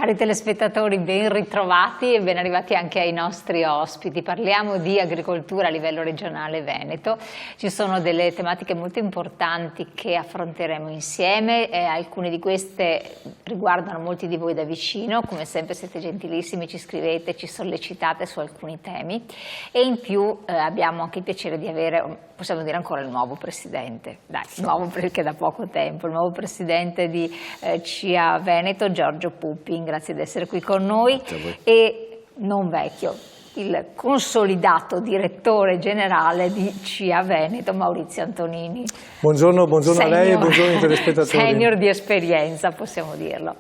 Cari telespettatori, ben ritrovati e ben arrivati anche ai nostri ospiti. Parliamo di agricoltura a livello regionale veneto. Ci sono delle tematiche molto importanti che affronteremo insieme e alcune di queste riguardano molti di voi da vicino. Come sempre siete gentilissimi, ci scrivete, ci sollecitate su alcuni temi e in più abbiamo anche il piacere di avere, possiamo dire ancora, il nuovo presidente, nuovo perché da poco tempo, il nuovo presidente di CIA Veneto, Giorgio Puppi. Grazie di essere qui con noi e non vecchio, il consolidato direttore generale di CIA Veneto, Maurizio Antonini. Buongiorno a lei e buongiorno ai telespettatori. Senior di esperienza, possiamo dirlo.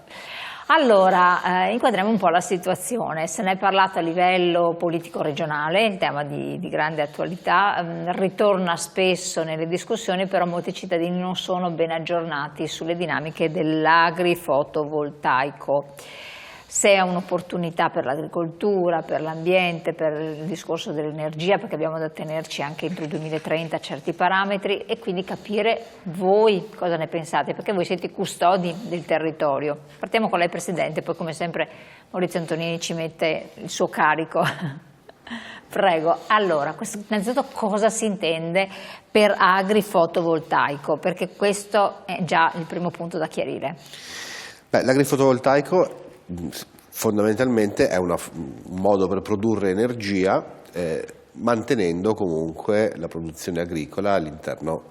Allora, inquadriamo un po' la situazione. Se ne è parlato a livello politico regionale, il tema di grande attualità, ritorna spesso nelle discussioni, però molti cittadini non sono ben aggiornati sulle dinamiche dell'agrifotovoltaico. Se è un'opportunità per l'agricoltura, per l'ambiente, per il discorso dell'energia, perché abbiamo da tenerci anche entro il 2030 certi parametri e quindi capire voi cosa ne pensate, perché voi siete i custodi del territorio. Partiamo con lei Presidente, poi come sempre Maurizio Antonini ci mette il suo carico. Prego. Allora, innanzitutto cosa si intende per agrifotovoltaico, perché questo è già il primo punto da chiarire. L'agrifotovoltaico fondamentalmente è un modo per produrre energia mantenendo comunque la produzione agricola all'interno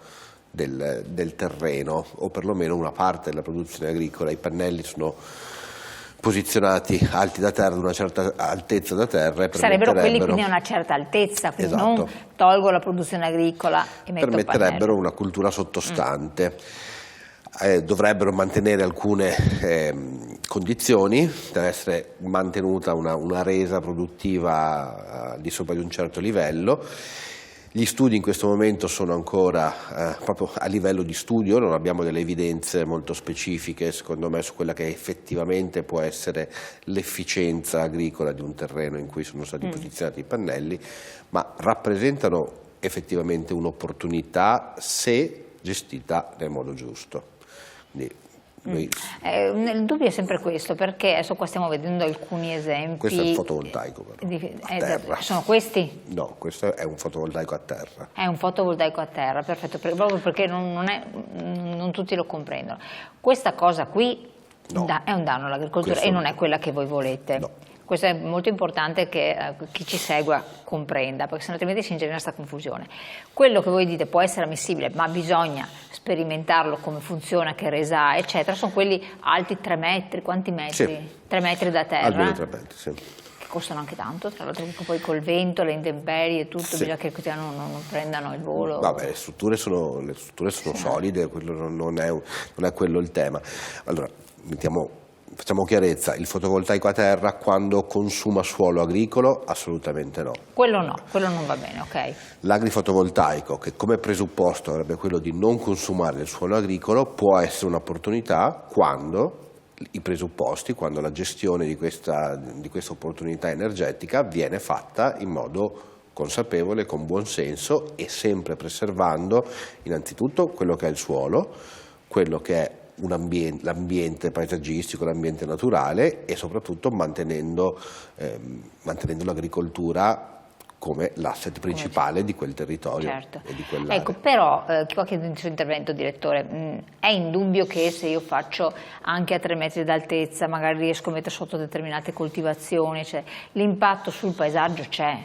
del terreno, o perlomeno una parte della produzione agricola. I pannelli sono posizionati alti da terra, ad una certa altezza da terra, e sarebbero quelli quindi a una certa altezza, quindi esatto, non tolgo la produzione agricola e metto permetterebbero pannelli. una cultura sottostante. Dovrebbero mantenere alcune condizioni, deve essere mantenuta una resa produttiva di sopra di un certo livello. Gli studi in questo momento sono ancora proprio a livello di studio, non abbiamo delle evidenze molto specifiche secondo me su quella che effettivamente può essere l'efficienza agricola di un terreno in cui sono stati posizionati i pannelli, ma rappresentano effettivamente un'opportunità se gestita nel modo giusto. Il dubbio è sempre questo, perché adesso qua stiamo vedendo alcuni esempi. Questo è il fotovoltaico però, a terra. Sono questi? No, questo è un fotovoltaico a terra. È un fotovoltaico a terra, perfetto, proprio perché non tutti lo comprendono. Questa cosa qui è un danno all'agricoltura e non è quella che voi volete. No. Questo è molto importante che chi ci segua comprenda, perché sennò altrimenti si ingenera questa confusione. Quello che voi dite può essere ammissibile, ma bisogna sperimentarlo, come funziona, che resa ha, eccetera, sono quelli alti 3 metri, quanti metri? Sì. 3 metri da terra? Almeno 3 metri, sì. Che costano anche tanto, tra l'altro poi col vento, le intemperie e tutto, bisogna che non prendano il volo. Vabbè, le strutture sono solide, quello non è quello il tema. Allora, facciamo chiarezza, il fotovoltaico a terra quando consuma suolo agricolo? Assolutamente no. Quello no, quello non va bene, ok. L'agrifotovoltaico, che come presupposto avrebbe quello di non consumare il suolo agricolo, può essere un'opportunità quando quando la gestione di questa opportunità energetica viene fatta in modo consapevole, con buon senso e sempre preservando innanzitutto quello che è il suolo, quello che è l'ambiente paesaggistico, l'ambiente naturale e soprattutto mantenendo l'agricoltura come l'asset principale di quel territorio. Certo. E di quell'area. Ecco, però qualche suo intervento, direttore, è indubbio che se io faccio anche a 3 metri d'altezza, magari riesco a mettere sotto determinate coltivazioni, cioè, l'impatto sul paesaggio c'è.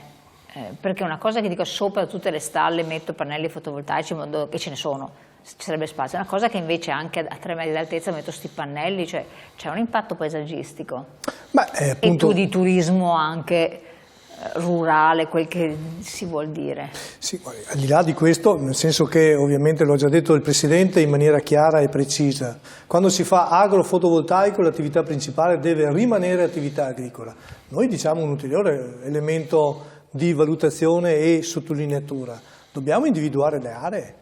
Perché una cosa che dico sopra tutte le stalle metto pannelli fotovoltaici in modo che ce ne sono, ci sarebbe spazio, una cosa che invece anche a 3 metri d'altezza metto sti pannelli, cioè c'è un impatto paesaggistico. Appunto, e tu di turismo anche rurale, quel che si vuol dire. Sì, al di là di questo, nel senso che ovviamente l'ho già detto il Presidente in maniera chiara e precisa, quando si fa agrofotovoltaico l'attività principale deve rimanere attività agricola. Noi diciamo un ulteriore elemento di valutazione e sottolineatura, dobbiamo individuare le aree.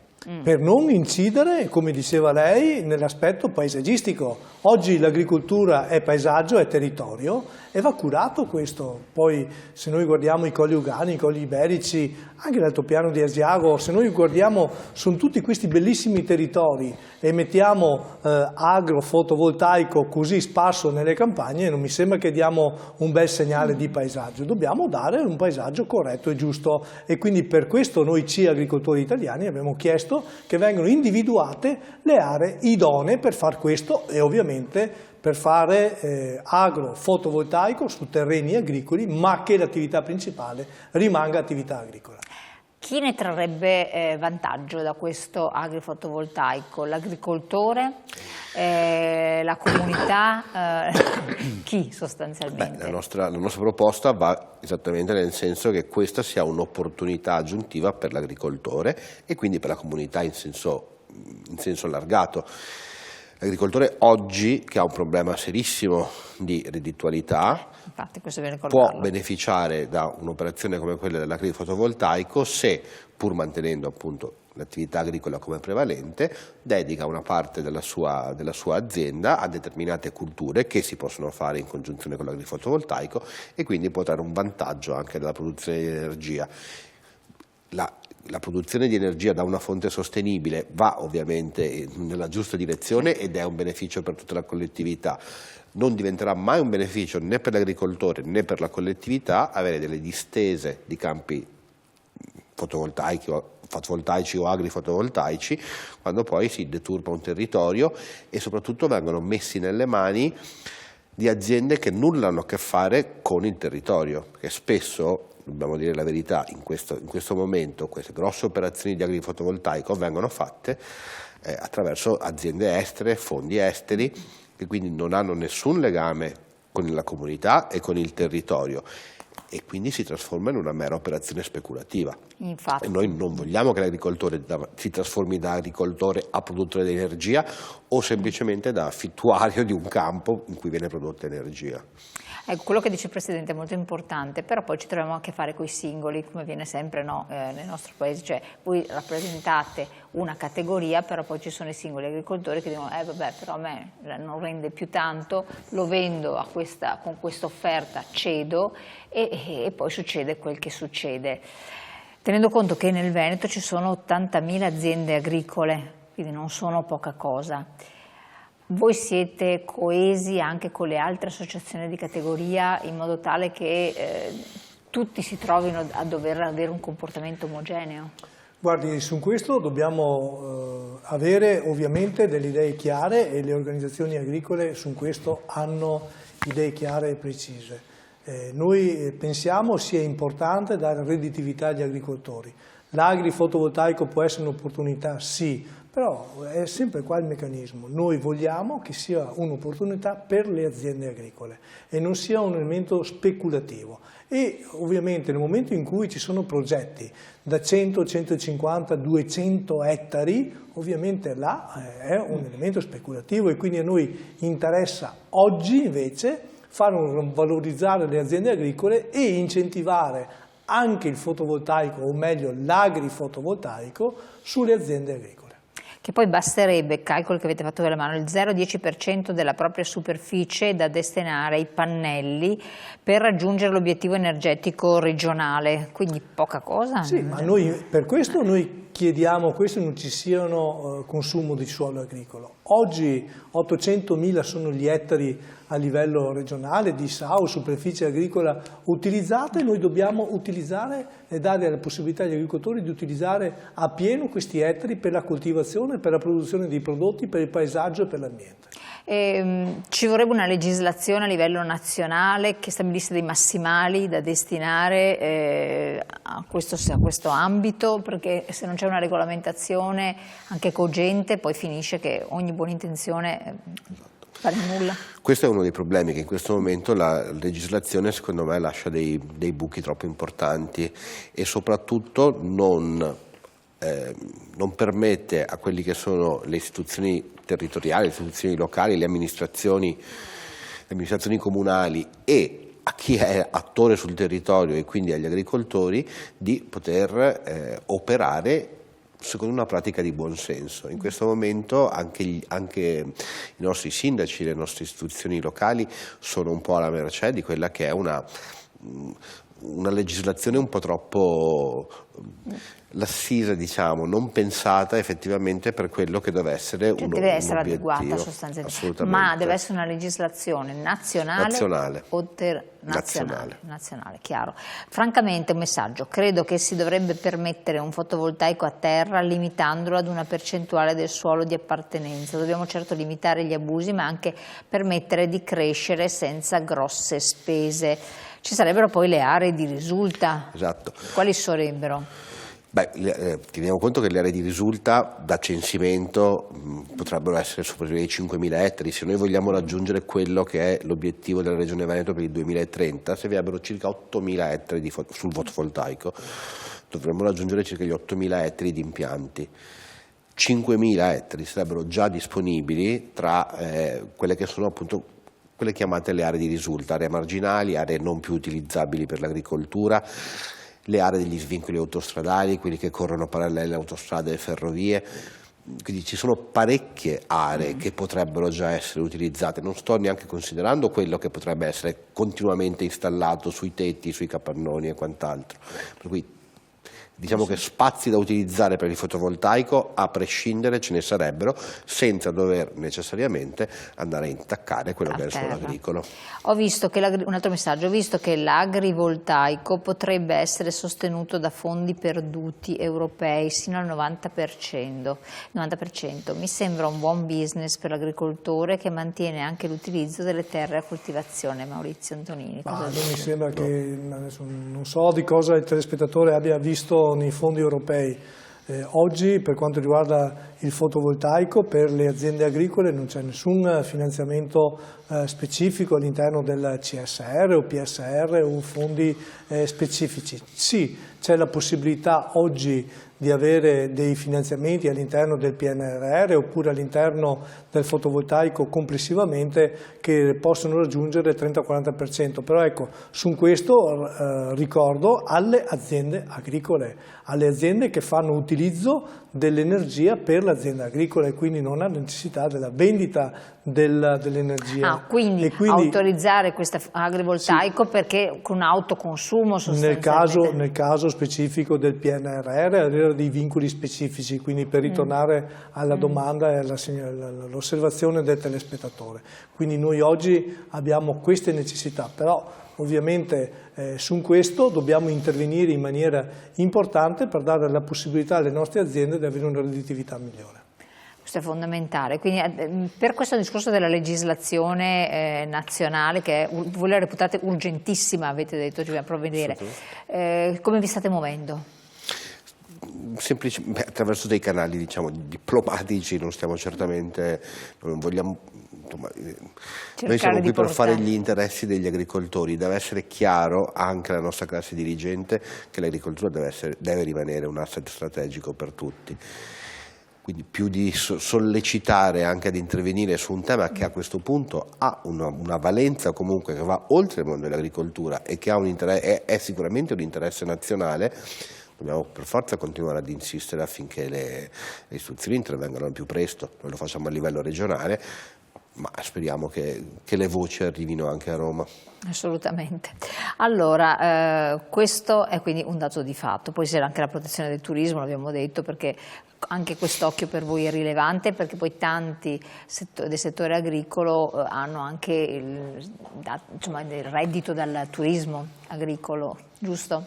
per non incidere, come diceva lei, nell'aspetto paesaggistico. Oggi l'agricoltura è paesaggio, è territorio e va curato questo. Poi se noi guardiamo i Colli Ugani, i Colli Iberici, anche l'altopiano di Asiago, se noi guardiamo, sono tutti questi bellissimi territori e mettiamo agrofotovoltaico così sparso nelle campagne, non mi sembra che diamo un bel segnale di paesaggio. Dobbiamo dare un paesaggio corretto e giusto, e quindi per questo noi agricoltori italiani abbiamo chiesto che vengano individuate le aree idonee per far questo e ovviamente per fare agrofotovoltaico su terreni agricoli, ma che l'attività principale rimanga attività agricola. Chi ne trarrebbe vantaggio da questo agrofotovoltaico? L'agricoltore, la comunità, chi sostanzialmente? La nostra proposta va esattamente nel senso che questa sia un'opportunità aggiuntiva per l'agricoltore e quindi per la comunità in senso allargato. L'agricoltore oggi, che ha un problema serissimo di redditualità, infatti, questo viene può beneficiare da un'operazione come quella dell'agrifotovoltaico se, pur mantenendo appunto l'attività agricola come prevalente, dedica una parte della sua azienda a determinate culture che si possono fare in congiunzione con l'agrifotovoltaico e quindi può dare un vantaggio anche dalla produzione di energia. La produzione di energia da una fonte sostenibile va ovviamente nella giusta direzione ed è un beneficio per tutta la collettività. Non diventerà mai un beneficio né per l'agricoltore né per la collettività avere delle distese di campi fotovoltaici o agrifotovoltaici quando poi si deturpa un territorio e soprattutto vengono messi nelle mani di aziende che nulla hanno a che fare con il territorio, che spesso, dobbiamo dire la verità, in questo momento queste grosse operazioni di agrifotovoltaico vengono fatte attraverso aziende estere, fondi esteri, che quindi non hanno nessun legame con la comunità e con il territorio e quindi si trasforma in una mera operazione speculativa. Infatti. E noi non vogliamo che l'agricoltore si trasformi da agricoltore a produttore di energia o semplicemente da affittuario di un campo in cui viene prodotta energia. Ecco, quello che dice il Presidente è molto importante, però poi ci troviamo a che fare con i singoli, come viene sempre nel nostro paese, cioè voi rappresentate una categoria, però poi ci sono i singoli agricoltori che dicono vabbè, però a me non rende più tanto, lo vendo con questa offerta, cedo e poi succede quel che succede. Tenendo conto che nel Veneto ci sono 80.000 aziende agricole, quindi non sono poca cosa. Voi siete coesi anche con le altre associazioni di categoria in modo tale che tutti si trovino a dover avere un comportamento omogeneo? Guardi, su questo dobbiamo avere ovviamente delle idee chiare e le organizzazioni agricole su questo hanno idee chiare e precise. Noi pensiamo sia importante dare redditività agli agricoltori. L'agrifotovoltaico può essere un'opportunità? Sì. Però è sempre qua il meccanismo, noi vogliamo che sia un'opportunità per le aziende agricole e non sia un elemento speculativo e ovviamente nel momento in cui ci sono progetti da 100, 150, 200 ettari, ovviamente là è un elemento speculativo e quindi a noi interessa oggi invece far valorizzare le aziende agricole e incentivare anche il fotovoltaico o meglio l'agrifotovoltaico sulle aziende agricole. Che poi basterebbe, calcolo che avete fatto con la mano, il 0,10% della propria superficie da destinare ai pannelli per raggiungere l'obiettivo energetico regionale, quindi poca cosa. Sì, ma noi, per questo noi chiediamo questo, non ci siano consumo di suolo agricolo. Oggi 800.000 sono gli ettari a livello regionale di SAU, superficie agricola utilizzata, e noi dobbiamo utilizzare e dare la possibilità agli agricoltori di utilizzare a pieno questi ettari per la coltivazione, per la produzione di prodotti, per il paesaggio e per l'ambiente. Ci vorrebbe una legislazione a livello nazionale che stabilisse dei massimali da destinare a questo ambito, perché se non c'è una regolamentazione anche cogente poi finisce che ogni buona intenzione fare nulla. Questo è uno dei problemi, che in questo momento la legislazione secondo me lascia dei buchi troppo importanti e soprattutto non permette a quelli che sono le istituzioni territoriali, le istituzioni locali, le amministrazioni comunali e a chi è attore sul territorio e quindi agli agricoltori di poter operare secondo una pratica di buonsenso. In questo momento anche i nostri sindaci, le nostre istituzioni locali sono un po' alla mercé di quella che è una legislazione un po' troppo lassisa, diciamo, non pensata effettivamente per quello che deve essere deve essere obiettivo. Adeguata sostanzialmente. Assolutamente. Ma deve essere una legislazione nazionale. O nazionale, chiaro. Francamente un messaggio: credo che si dovrebbe permettere un fotovoltaico a terra limitandolo ad una percentuale del suolo di appartenenza. Dobbiamo certo limitare gli abusi, ma anche permettere di crescere senza grosse spese. Ci sarebbero poi le aree di risulta. Esatto. Quali sarebbero? Teniamo conto che le aree di risulta da censimento potrebbero essere superiori ai 5.000 ettari. Se noi vogliamo raggiungere quello che è l'obiettivo della Regione Veneto per il 2030, servirebbero circa 8.000 ettari sul fotovoltaico, dovremmo raggiungere circa gli 8.000 ettari di impianti. 5.000 ettari sarebbero già disponibili tra quelle che sono appunto quelle chiamate le aree di risulta, aree marginali, aree non più utilizzabili per l'agricoltura, le aree degli svincoli autostradali, quelli che corrono parallele alle autostrade e ferrovie. Quindi ci sono parecchie aree che potrebbero già essere utilizzate, non sto neanche considerando quello che potrebbe essere continuamente installato sui tetti, sui capannoni e quant'altro. Per cui diciamo che spazi da utilizzare per il fotovoltaico a prescindere ce ne sarebbero, senza dover necessariamente andare a intaccare quello che è il suolo agricolo. Ho visto che un altro messaggio: ho visto che l'agrivoltaico potrebbe essere sostenuto da fondi perduti europei sino al 90%. Mi sembra un buon business per l'agricoltore che mantiene anche l'utilizzo delle terre a coltivazione. Maurizio Antonini. Mi sembra che, adesso non so di cosa il telespettatore abbia visto nei fondi europei. Oggi, per quanto riguarda il fotovoltaico, per le aziende agricole non c'è nessun finanziamento specifico all'interno del CSR o PSR o fondi specifici. Sì, c'è la possibilità oggi di avere dei finanziamenti all'interno del PNRR oppure all'interno del fotovoltaico complessivamente che possono raggiungere il 30-40%, però ecco, su questo ricordo alle aziende agricole, alle aziende che fanno utilizzo dell'energia per l'azienda agricola e quindi non ha necessità della vendita dell'energia. Quindi autorizzare questo agrivoltaico, sì, perché con autoconsumo sostanzialmente. Nel caso specifico del PNRR avere dei vincoli specifici, quindi per ritornare alla domanda e all'osservazione del telespettatore. Quindi noi oggi abbiamo queste necessità, però ovviamente su questo dobbiamo intervenire in maniera importante per dare la possibilità alle nostre aziende di avere una redditività migliore. Questo è fondamentale, quindi per questo discorso della legislazione nazionale, che voi la reputate urgentissima, avete detto, ci dobbiamo provvedere, come vi state muovendo? Attraverso dei canali, diciamo, diplomatici, non stiamo certamente, non vogliamo, insomma, noi siamo qui per fare gli interessi degli agricoltori. Deve essere chiaro anche alla nostra classe dirigente che l'agricoltura deve rimanere un asset strategico per tutti. Quindi più di sollecitare anche ad intervenire su un tema che a questo punto ha una valenza comunque che va oltre il mondo dell'agricoltura e che ha è sicuramente un interesse nazionale, dobbiamo per forza continuare ad insistere affinché le istituzioni intervengano al più presto. Noi lo facciamo a livello regionale, ma speriamo che le voci arrivino anche a Roma. Assolutamente. Allora, questo è quindi un dato di fatto, poi c'era anche la protezione del turismo, l'abbiamo detto, perché anche quest'occhio per voi è rilevante, perché poi tanti del settore agricolo hanno anche il reddito dal turismo agricolo, giusto?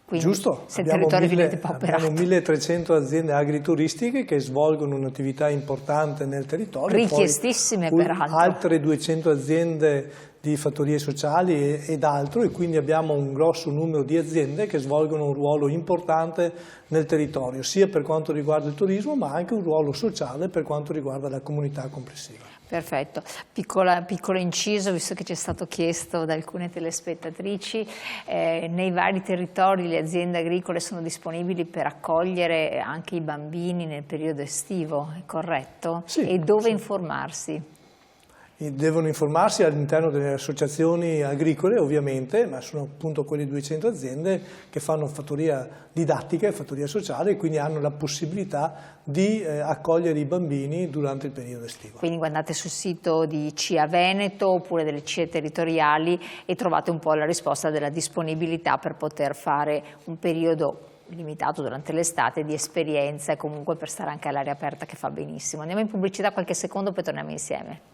Quindi, giusto, abbiamo 1.300 aziende agrituristiche che svolgono un'attività importante nel territorio. Richiestissime peraltro. Altre 200 aziende di fattorie sociali ed altro, e quindi abbiamo un grosso numero di aziende che svolgono un ruolo importante nel territorio, sia per quanto riguarda il turismo ma anche un ruolo sociale per quanto riguarda la comunità complessiva. Perfetto, piccolo inciso, visto che ci è stato chiesto da alcune telespettatrici, nei vari territori le aziende agricole sono disponibili per accogliere anche i bambini nel periodo estivo, è corretto? Sì, e dove sì. informarsi? Devono informarsi all'interno delle associazioni agricole ovviamente, ma sono appunto quelle 200 aziende che fanno fattoria didattica e fattoria sociale e quindi hanno la possibilità di accogliere i bambini durante il periodo estivo. Quindi guardate sul sito di CIA Veneto oppure delle CIE territoriali e trovate un po' la risposta della disponibilità per poter fare un periodo limitato durante l'estate di esperienza e comunque per stare anche all'aria aperta, che fa benissimo. Andiamo in pubblicità qualche secondo, poi torniamo insieme.